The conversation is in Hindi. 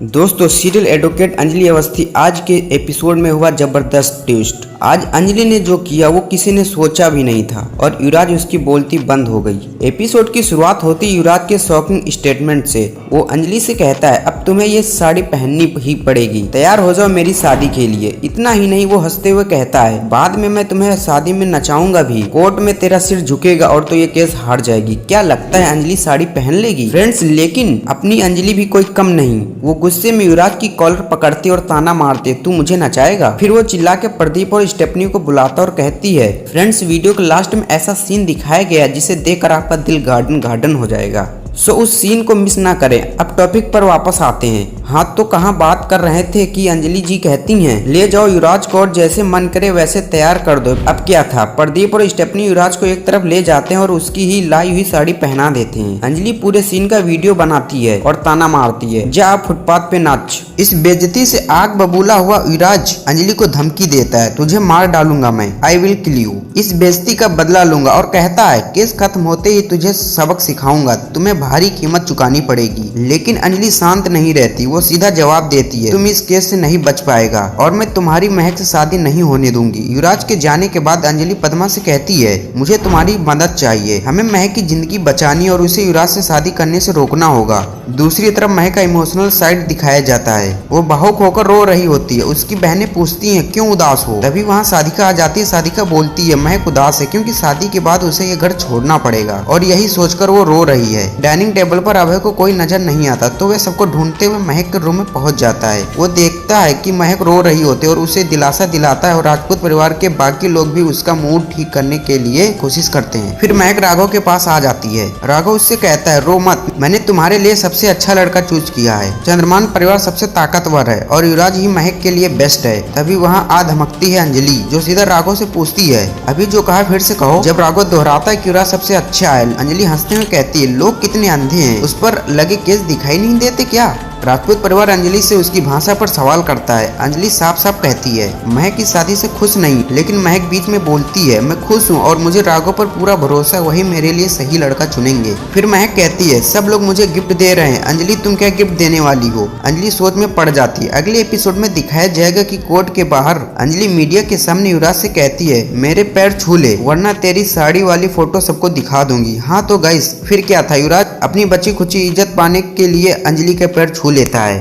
दोस्तों, सीरियल एडवोकेट अंजलि अवस्थी आज के एपिसोड में हुआ जबरदस्त ट्विस्ट। आज अंजलि ने जो किया वो किसी ने सोचा भी नहीं था और युवराज उसकी बोलती बंद हो गई। एपिसोड की शुरुआत होती युवराज के शॉकिंग स्टेटमेंट से। वो अंजलि से कहता है, अब तुम्हें ये साड़ी पहननी ही पड़ेगी, तैयार हो जाओ मेरी शादी के लिए। इतना ही नहीं, वो हंसते हुए कहता है, बाद में मैं तुम्हें शादी में नचाऊंगा भी, कोर्ट में तेरा सिर झुकेगा और तो ये केस हार जाएगी। क्या लगता है अंजलि साड़ी पहन लेगी फ्रेंड्स? लेकिन अपनी अंजलि भी कोई कम नहीं। वो गुस्से में युवराज की कॉलर पकड़ती और ताना मारते, तू मुझे नचाएगा। फिर वो चिल्ला के प्रदीप और स्टेफनी को बुलाता और कहती है, फ्रेंड्स वीडियो के लास्ट में ऐसा सीन दिखाया गया जिसे देखकर आपका दिल गार्डन गार्डन हो जाएगा। सो उस सीन को मिस ना करें। अब टॉपिक पर वापस आते हैं। हाँ, तो कहाँ बात कर रहे थे कि अंजलि जी कहती हैं, ले जाओ युवराज को और जैसे मन करे वैसे तैयार कर दो। अब क्या था, प्रदीप और स्टेफनी युवराज को एक तरफ ले जाते हैं और उसकी ही लाई हुई साड़ी पहना देते हैं। अंजलि पूरे सीन का वीडियो बनाती है और ताना मारती है, जा फुटपाथ पे नाच। इस बेइज्जती से आग बबूला हुआ युवराज अंजलि को धमकी देता है, तुझे मार डालूंगा मैं, आई विल किल यू। इस बेइज्जती का बदला लूंगा और कहता है, केस खत्म होते ही तुझे सबक सिखाऊंगा, तुम्हें भारी कीमत चुकानी पड़ेगी। लेकिन अंजलि शांत नहीं रहती। वो सीधा जवाब देती है, तुम इस केस से नहीं बच पाएगा और मैं तुम्हारी महक से शादी नहीं होने दूंगी। युवराज के जाने के बाद अंजलि पद्मा से कहती है, मुझे तुम्हारी मदद चाहिए, हमें महक की जिंदगी बचानी और उसे युवराज से शादी करने से रोकना होगा। दूसरी तरफ महक का इमोशनल साइड दिखाया जाता है। वो भावुक होकर रो रही होती है। उसकी बहनें पूछती हैं, क्यों उदास हो? तभी वहाँ साधिका आ जाती है। साधिका बोलती है, महक उदास है क्योंकि शादी के बाद उसे ये घर छोड़ना पड़ेगा और यही सोचकर वो रो रही है। डाइनिंग टेबल पर अभय को कोई नजर नहीं आता तो वह सबको ढूंढते हुए महक के रूम में पहुंच जाता है। वो देखता है कि महक रो रही होती है और उसे दिलासा दिलाता है और राजपूत परिवार के बाकी लोग भी उसका मूड ठीक करने के लिए कोशिश करते हैं। फिर महक राघव के पास आ जाती है। राघव उससे कहता है, रो मत, मैंने तुम्हारे लिए सबसे अच्छा लड़का चूज किया है। चंद्रमान परिवार सबसे ताकतवर है और युवराज ही महक के लिए बेस्ट है। तभी वहाँ आ धमकती है अंजलि, जो सीधा राघव से पूछती है, अभी जो कहा फिर से कहो। जब राघव दोहराता है कि युवराज सबसे अच्छा है, अंजलि हंसते हुए कहती है, लोग कितने अंधे हैं, उस पर लगे केस दिखाई नहीं देते क्या? राजपूत परिवार अंजलि से उसकी भाषा पर सवाल करता है। अंजलि साफ साफ कहती है, महक की शादी से खुश नहीं। लेकिन महक बीच में बोलती है, मैं खुश हूँ और मुझे राघव पर पूरा भरोसा, वही मेरे लिए सही लड़का चुनेंगे। फिर महक कहती है, सब लोग मुझे गिफ्ट दे रहे हैं, अंजलि तुम क्या गिफ्ट देने वाली हो? अंजलि सोच में पड़ जाती है। अगले एपिसोड में दिखाया जाएगा कि कोर्ट के बाहर अंजलि मीडिया के सामने युवराज से कहती है, मेरे पैर छू ले वरना तेरी साड़ी वाली फोटो सबको दिखा दूंगी। हाँ तो गाइस, फिर क्या था, युवराज अपनी बची खुची इज्जत पाने के लिए अंजलि के पैर छू लेता है।